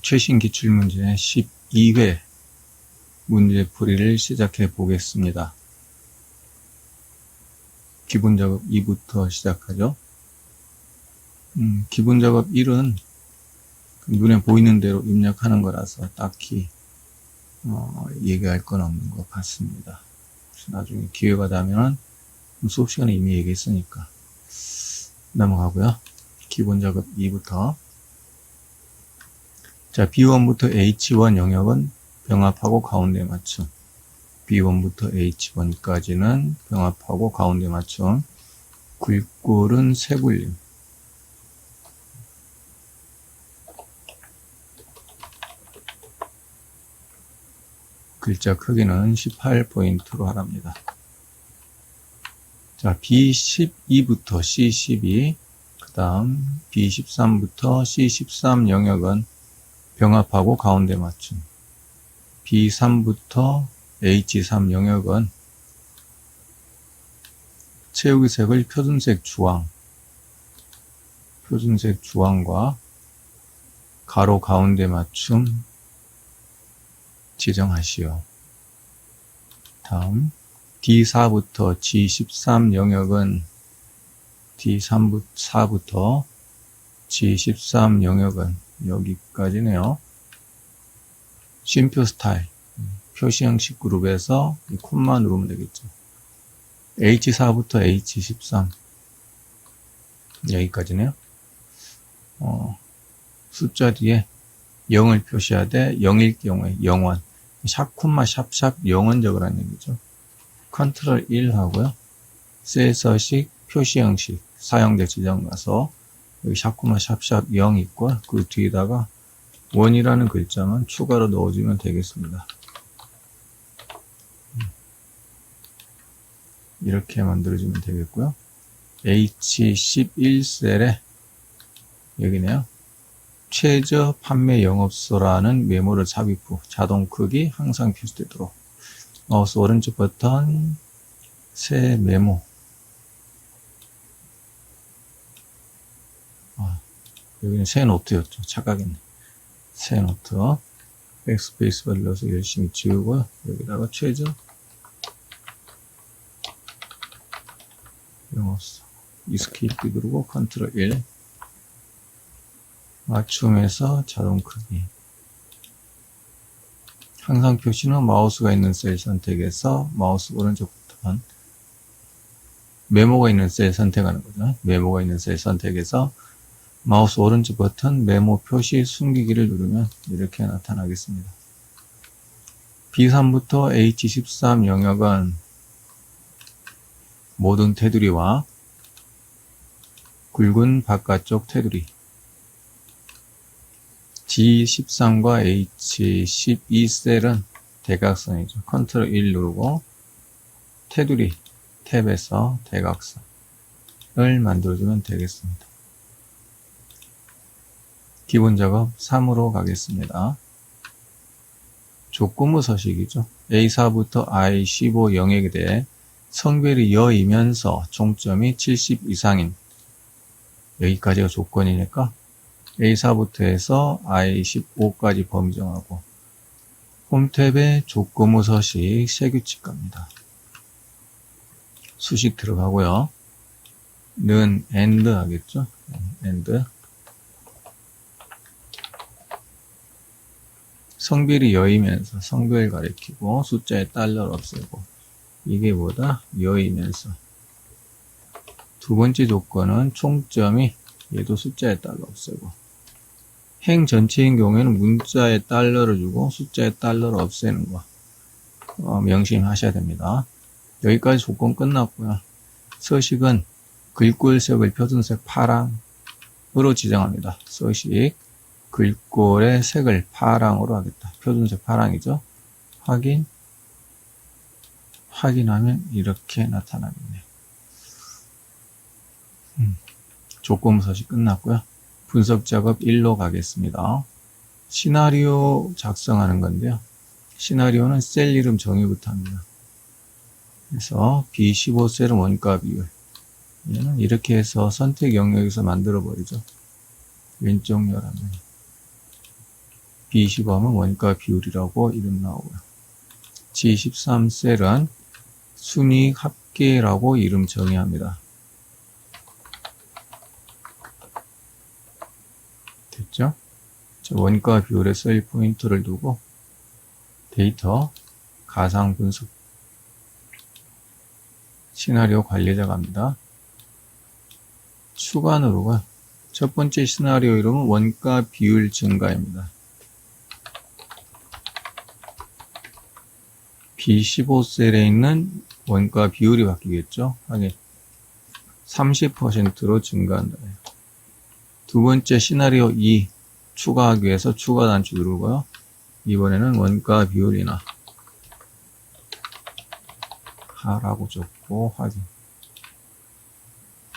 최신 기출문제 12회 문제풀이를 시작해 보겠습니다. 기본작업 2부터 시작하죠. 기본작업 1은 눈에 보이는 대로 입력하는 거라서 딱히 얘기할 건 없는 것 같습니다. 나중에 기회가 되면 수업 시간에 이미 얘기했으니까 넘어가고요. 기본작업 2부터 자, B1부터 H1 영역은 병합하고 가운데 맞춤. B1부터 H1까지는 병합하고 가운데 맞춤. 글꼴은 세굴림. 글자 크기는 18포인트로 하랍니다. 자, B12부터 C12, 그 다음 B13부터 C13 영역은 병합하고 가운데 맞춤. B3부터 H3 영역은 채우기 색을 표준색 주황과 가로 가운데 맞춤 지정하시오. 다음 D4부터 G13 영역은 D4부터 G13 영역은 여기까지네요. 쉼표 스타일 표시 형식 그룹에서 이 콤만 누르면 되겠죠. H4부터 H13 여기까지네요. 숫자 뒤에 0을 표시하되 0일 경우에 0원 샵 콤마 샵샵 0원 적으라는 얘기죠. 컨트롤 1 하고요. 셀 서식 표시 형식 사용자 지정 가서 여기 샵 콤마 샵샵 0 있고 그 뒤에다가 원이라는 글자만 추가로 넣어주면 되겠습니다. 이렇게 만들어주면 되겠고요. H11셀에 여기네요. 최저 판매 영업소라는 메모를 삽입 후 자동 크기 항상 표시되도록 마우스 오른쪽 버튼 새 메모 여기는 새 노트였죠. 착각했네. 새 노트 백스페이스바 눌러서 열심히 지우고요. 여기다가 최저 영업소 이스케이프 누르고 컨트롤 1 맞춤해서 자동 크기 항상 표시는 마우스가 있는 셀 선택해서 마우스 오른쪽 버튼 메모가 있는 셀 선택하는 거죠. 메모가 있는 셀 선택해서 마우스 오른쪽 버튼 메모 표시 숨기기를 누르면 이렇게 나타나겠습니다. B3부터 H13 영역은 모든 테두리와 굵은 바깥쪽 테두리 G13과 H12 셀은 대각선이죠. 컨트롤 1 누르고 테두리 탭에서 대각선을 만들어주면 되겠습니다. 기본 작업 3으로 가겠습니다. 조건부 서식이죠. A4부터 I15 영역에 대해 성별이 여이면서 총점이 70 이상인 여기까지가 조건이니까 A4부터 해서 I15까지 범위 정하고 홈탭에 조건부 서식 세규칙 갑니다. 수식 들어가고요. 는 AND 하겠죠. AND 성별이 여이면서 성별 가리키고 숫자에 달러를 없애고 이게 뭐다? 여이면서 두 번째 조건은 총점이 얘도 숫자에 달러 없애고 행 전체인 경우에는 문자에 달러를 주고 숫자에 달러를 없애는 거 명심하셔야 됩니다. 여기까지 조건 끝났고요. 서식은 글꼴색을 표준색 파랑으로 지정합니다. 서식 글꼴의 색을 파랑으로 하겠다. 표준색 파랑이죠. 확인하면 이렇게 나타나겠네요. 조건부 서식 끝났고요. 분석 작업 1로 가겠습니다. 시나리오 작성하는 건데요. 시나리오는 셀 이름 정의부터 합니다. 그래서 B15셀은 원가 비율 얘는 이렇게 해서 선택 영역에서 만들어 버리죠. 왼쪽 열화면 B15 하면 원가 비율이라고 이름 나오고요. G13 셀은 순이익 합계라고 이름 정의합니다. 됐죠? 자, 원가 비율에 셀 포인트를 두고 데이터 가상 분석 시나리오 관리자 갑니다. 추가 누르고요. 첫 번째 시나리오 이름은 원가 비율 증가입니다. B15셀에 있는 원가 비율이 바뀌겠죠? 확인. 30%로 증가한다. 두 번째 시나리오 2 추가하기 위해서 추가 단추 누르고요. 이번에는 원가 비율이나 하라고 적고 확인.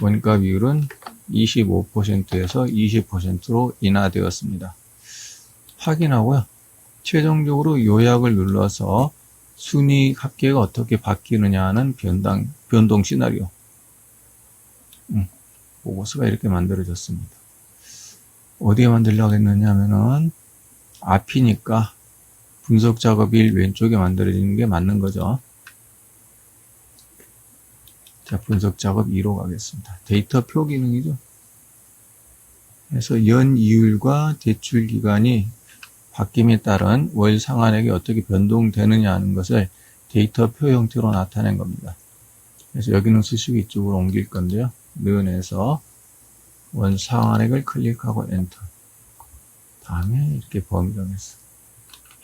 원가 비율은 25%에서 20%로 인하되었습니다. 확인하고요. 최종적으로 요약을 눌러서 순이익 합계가 어떻게 바뀌느냐 하는 변동 시나리오. 보고서가 이렇게 만들어졌습니다. 어디에 만들려고 했느냐 하면은 앞이니까 분석 작업 1 왼쪽에 만들어지는 게 맞는 거죠. 자, 분석 작업 2로 가겠습니다. 데이터 표 기능이죠. 그래서 연 이율과 대출 기간이 바뀜에 따른 월 상환액이 어떻게 변동되느냐 하는 것을 데이터 표 형태로 나타낸 겁니다. 그래서 여기는 수식이 이쪽으로 옮길 건데요. 는에서 월 상환액을 클릭하고 엔터. 다음에 이렇게 범위 정했어.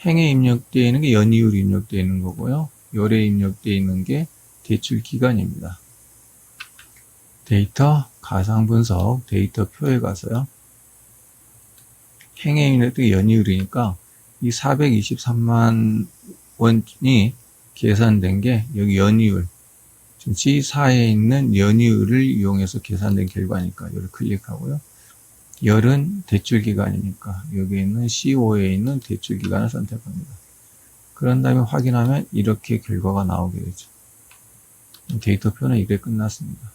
행에 입력되어 있는 게 연이율이 입력되어 있는 거고요. 열에 입력되어 있는 게 대출 기간입니다. 데이터 가상 분석 데이터 표에 가서요. 행에 입력된 연이율이니까 이 423만 원이 계산된 게 여기 연이율 지금 G4에 있는 연이율을 이용해서 계산된 결과니까 여기를 클릭하고요. 열은 대출 기간이니까 여기 있는 C5에 있는 대출 기간을 선택합니다. 그런 다음에 확인하면 이렇게 결과가 나오게 되죠. 데이터표는 이게 끝났습니다.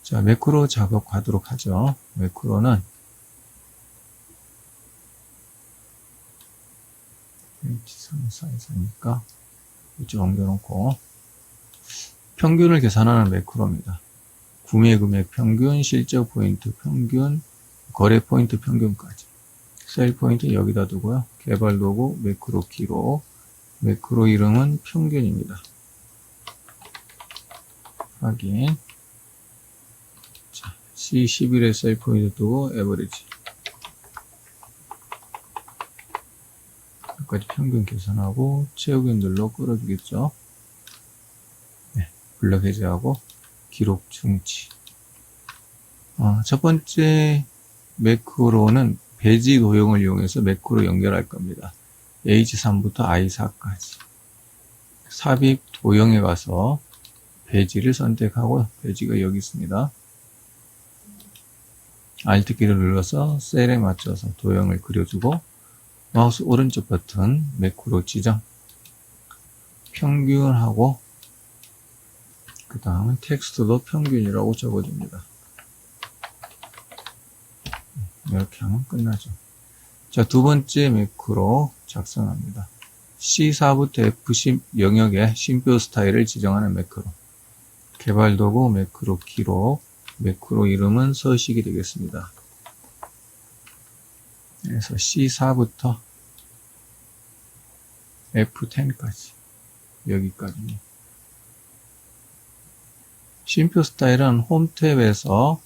자, 매크로 작업 가도록 하죠. 매크로는 H344니까 이쪽 옮겨놓고 평균을 계산하는 매크로입니다. 구매 금액 평균, 실적 포인트 평균, 거래 포인트 평균까지. 셀 포인트 여기다 두고요. 개발 로고, 매크로 기록, 매크로 이름은 평균입니다. 확인. 자, C11에 셀 포인트 두고 에버리지. 여기까지 평균 계산하고 채우기 눌러 끌어주겠죠. 네, 블럭 해제하고 기록 중지. 첫 번째 매크로는 배지 도형을 이용해서 매크로 연결할 겁니다. H3부터 I4까지. 삽입 도형에 가서 배지를 선택하고 배지가 여기 있습니다. Alt키를 눌러서 셀에 맞춰서 도형을 그려주고 마우스 오른쪽 버튼 매크로 지정 평균하고 그 다음에 텍스트도 평균이라고 적어줍니다. 이렇게 하면 끝나죠. 자, 두 번째 매크로 작성합니다. C4부터 F10 영역에 쉼표 스타일을 지정하는 매크로. 개발 도구 매크로 기록, 매크로 이름은 서식이 되겠습니다. 그래서 C4부터 F10까지 여기까지. 쉼표 스타일은 홈 탭에서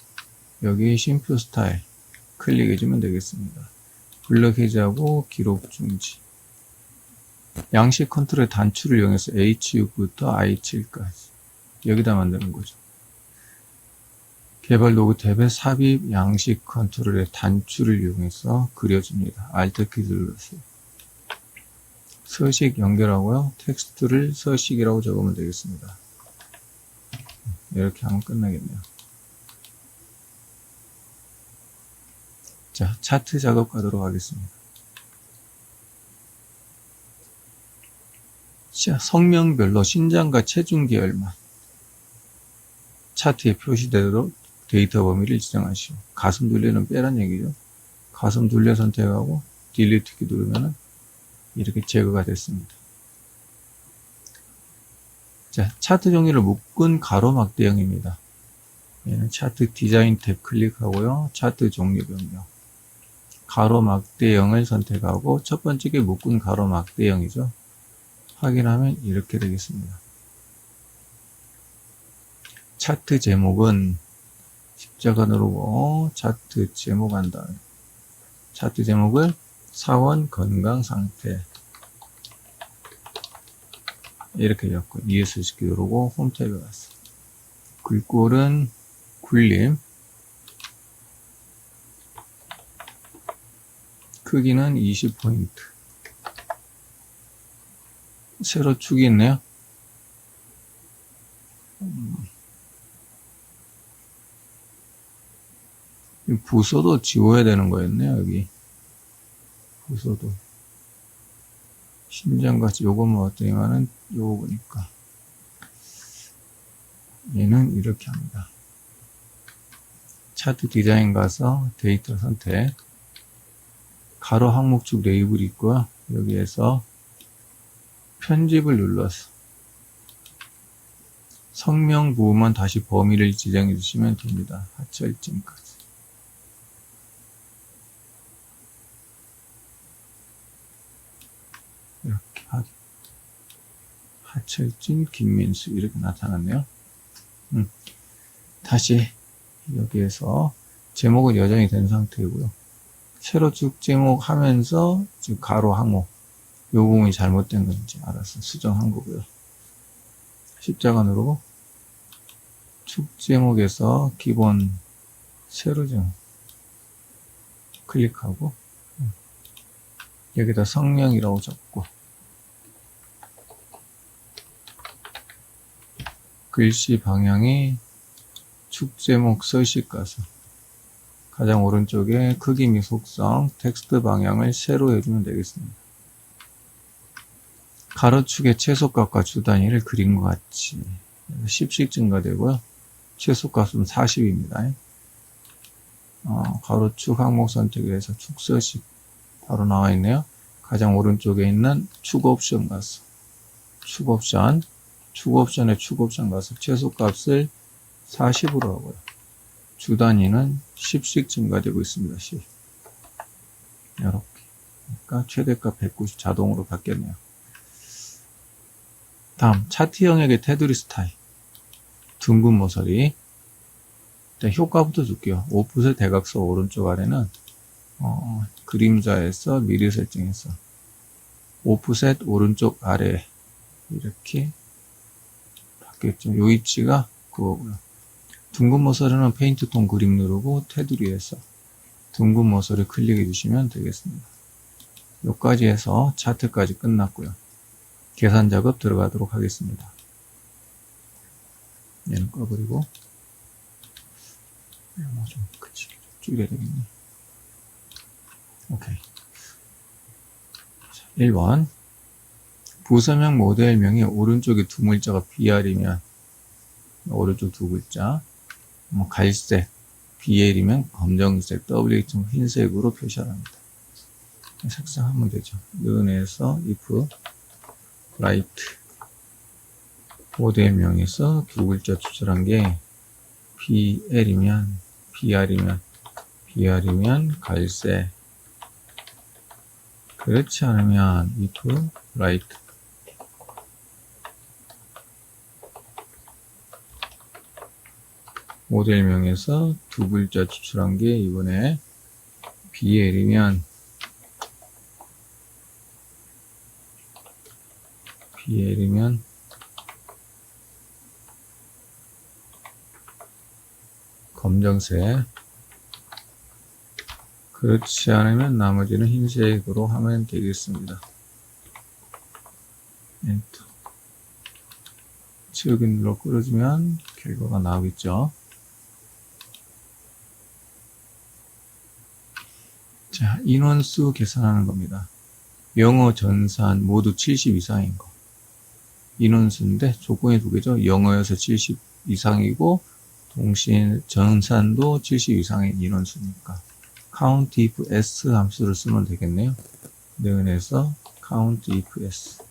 여기 쉼표 스타일 클릭해주면 되겠습니다. 블럭 해제하고 기록 중지. 양식 컨트롤 단추를 이용해서 H6부터 I7까지 여기다 만드는 거죠. 개발 도구 탭에 삽입 양식 컨트롤의 단추를 이용해서 그려줍니다. Alt키 눌러서 서식 연결하고요. 텍스트를 서식이라고 적으면 되겠습니다. 이렇게 하면 끝나겠네요. 자, 차트 작업 가도록 하겠습니다. 자, 성명별로 신장과 체중 계열만 차트에 표시되도록 데이터 범위를 지정하시오. 가슴 둘레는 빼란 얘기죠. 가슴 둘레 선택하고 딜리트 키 누르면은 이렇게 제거가 됐습니다. 자, 차트 종류를 묶은 가로막 대형입니다. 얘는 차트 디자인 탭 클릭하고요. 차트 종류 변경. 가로막 대형을 선택하고 첫 번째 게 묶은 가로막 대형이죠. 확인하면 이렇게 되겠습니다. 차트 제목은 십자가 누르고 차트 제목 한 다음에 차트 제목을 사원 건강 상태 이렇게 적고 ESC 누르고 홈 탭에 갔어요. 글꼴은 굴림, 크기는 20포인트. 세로 축이 있네요. 부서도 지워야 되는 거였네요. 여기 부서도 심장같이 요것만 어떠냐면은 요거 보니까 얘는 이렇게 합니다. 차트 디자인 가서 데이터 선택, 가로 항목축 레이블이 있고요. 여기에서 편집을 눌러서 성명 부분만 다시 범위를 지정해 주시면 됩니다. 하철진까지. 이렇게 하기. 하철진, 김민수 이렇게 나타났네요. 다시 여기에서 제목은 여전히 된 상태이고요. 세로 쭉 제목 하면서 지금 가로 항목 요 부분이 잘못된 건지 알아서 수정한 거고요. 십자가 누르고 축 제목에서 기본 세로 제목 클릭하고 여기다 성명이라고 적고 글씨 방향이 축 제목 서식 가서 가장 오른쪽에 크기 및 속성 텍스트 방향을 세로 해주면 되겠습니다. 가로축의 최소값과 주단위를 그린 것 같이 10씩 증가되고요. 최소값은 40입니다. 가로축 항목 선택을 해서 축서식 바로 나와 있네요. 가장 오른쪽에 있는 축 옵션 가서 축 옵션에 축 옵션 가서 최소값을 40으로 하고요. 주 단위는 10씩 증가되고 있습니다. 10. 이렇게. 그러니까 최대값 190 자동으로 바뀌었네요. 다음 차트 영역의 테두리 스타일. 둥근 모서리. 일단 효과부터 줄게요. 오프셋 대각선 오른쪽 아래는 그림자에서 미리 설정해서 오프셋 오른쪽 아래 이렇게 바뀌었죠. 요 위치가 그거고요. 둥근 모서리는 페인트 톤 그림 누르고 테두리에서 둥근 모서리 클릭해 주시면 되겠습니다. 여기까지 해서 차트까지 끝났고요. 계산 작업 들어가도록 하겠습니다. 얘는 꺼버리고 좀 그치 줄여야 되겠네. 오케이. 자, 1번 부서명 모델명이 오른쪽에 두 물자가 BR이면 오른쪽 두 글자 갈색, BL이면 검정색, WH는 흰색으로 표시합니다. 색상하면 되죠. 은에서 if right 모델명에서 두 글자 추출한 게 BR이면 갈색, 그렇지 않으면 if right 모델명에서 두 글자 추출한 게 이번에 BL이면 검정색, 그렇지 않으면 나머지는 흰색으로 하면 되겠습니다. 엔터. 치우기 눌러 끌어주면 결과가 나오겠죠. 자, 인원수 계산하는 겁니다. 영어, 전산 모두 70 이상인 거. 인원수인데 조건이 두 개죠. 영어여서 70 이상이고 동시에 전산도 70 이상의 인원수니까 count if s 함수를 쓰면 되겠네요. 능에서 count if s.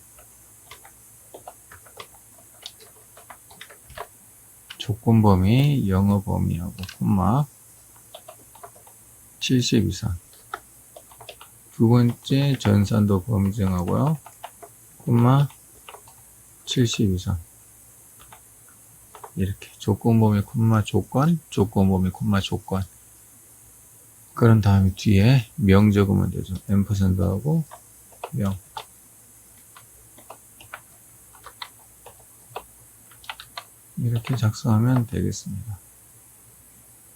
조건 범위, 영어 범위하고, 콤마, 70 이상. 두 번째 전산도 범위 정하고요. 콤마, 70 이상. 이렇게. 조건 범위, 콤마, 조건, 조건 범위, 콤마, 조건. 그런 다음에 뒤에 명 적으면 되죠. 앰퍼센드하고 명. 이렇게 작성하면 되겠습니다.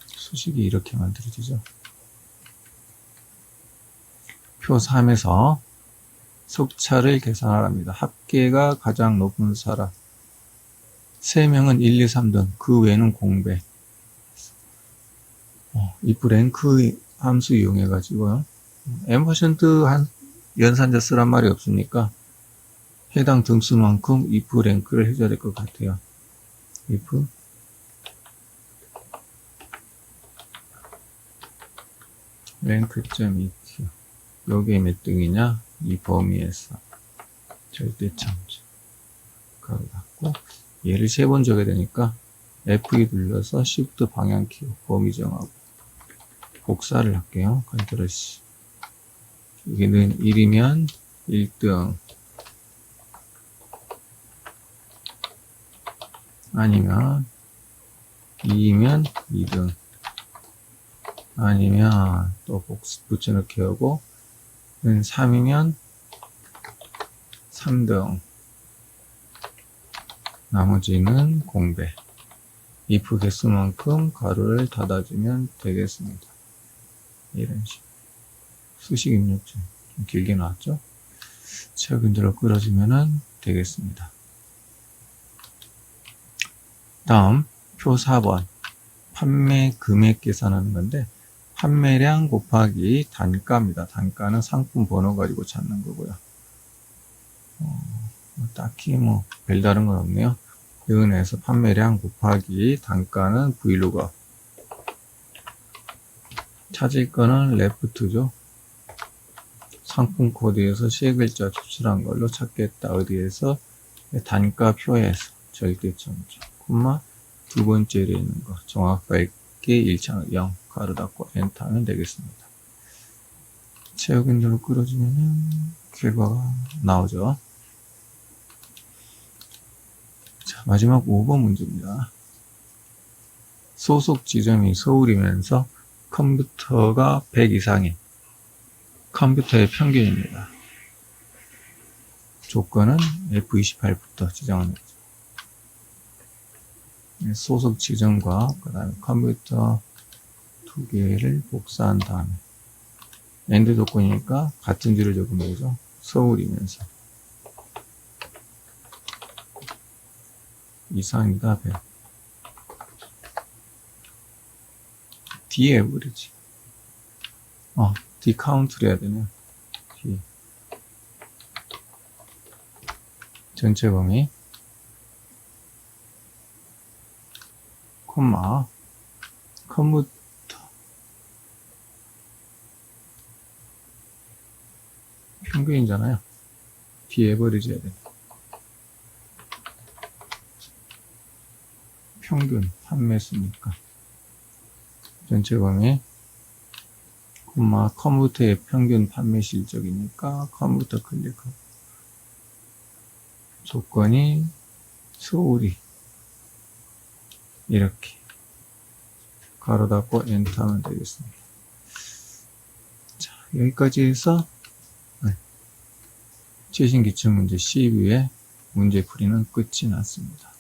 수식이 이렇게 만들어지죠. 표 3에서 속차를 계산하랍니다. 합계가 가장 높은 사람. 3명은 1, 2, 3등. 그 외에는 공배. if 랭크 함수 이용해 가지고요. 앰퍼센드 한 연산자 쓰란 말이 없으니까 해당 등수만큼 if 랭크를 해줘야 될 것 같아요. if 랭크.eq 여기에 몇 등이냐? 이 범위에서 절대참수 가로 닫고 얘를 3번 적어야 되니까 F2 눌러서 Shift 방향키 범위 정하고 복사를 할게요. 컨트롤 C. 여기는 1이면 1등 아니면 2이면 2등 아니면 또 복수 붙여넣기 하고 3이면 3등 나머지는 공배. if 개수만큼 가로를 닫아주면 되겠습니다. 이런 식으로 수식 입력 좀 길게 나왔죠? 최근대로 끌어주면 되겠습니다. 다음 표 4번 판매 금액 계산하는 건데 판매량 곱하기 단가입니다. 단가는 상품 번호 가지고 찾는 거고요. 딱히 별다른 건 없네요. 은에서 판매량 곱하기 단가는 브이로그. 찾을 거는 레프트죠. 상품 코드에서 세 글자 추출한 걸로 찾겠다. 어디에서? 단가표에서 절대점수. 콤마 두 번째로 있는 거. 정확하게 1창을 0 가로 닫고 엔터 하면 되겠습니다. 채우기로 끌어주면 결과가 나오죠. 자, 마지막 5번 문제입니다. 소속 지점이 서울이면서 컴퓨터가 100 이상인 컴퓨터의 평균입니다. 조건은 F28부터 지정합니다. 소속 지점과 그 다음에 컴퓨터 두 개를 복사한 다음에 엔드 조건이니까 같은 줄을 적으면 되죠. 서울이면서 이상이다 100 뒤에 버리지. D 카운트를 해야 되네요. D 전체 범위 콤마 컴퓨터 평균이잖아요. 뒤에 버리지 해야 돼. 평균 판매수니까 전체 범위 콤마 컴퓨터의 평균 판매 실적이니까 컴퓨터 클릭하고 조건이 서울이 이렇게 가로 닫고 엔터 하면 되겠습니다. 자, 여기까지 해서 최신 기출문제 12의 문제풀이는 끝이 났습니다.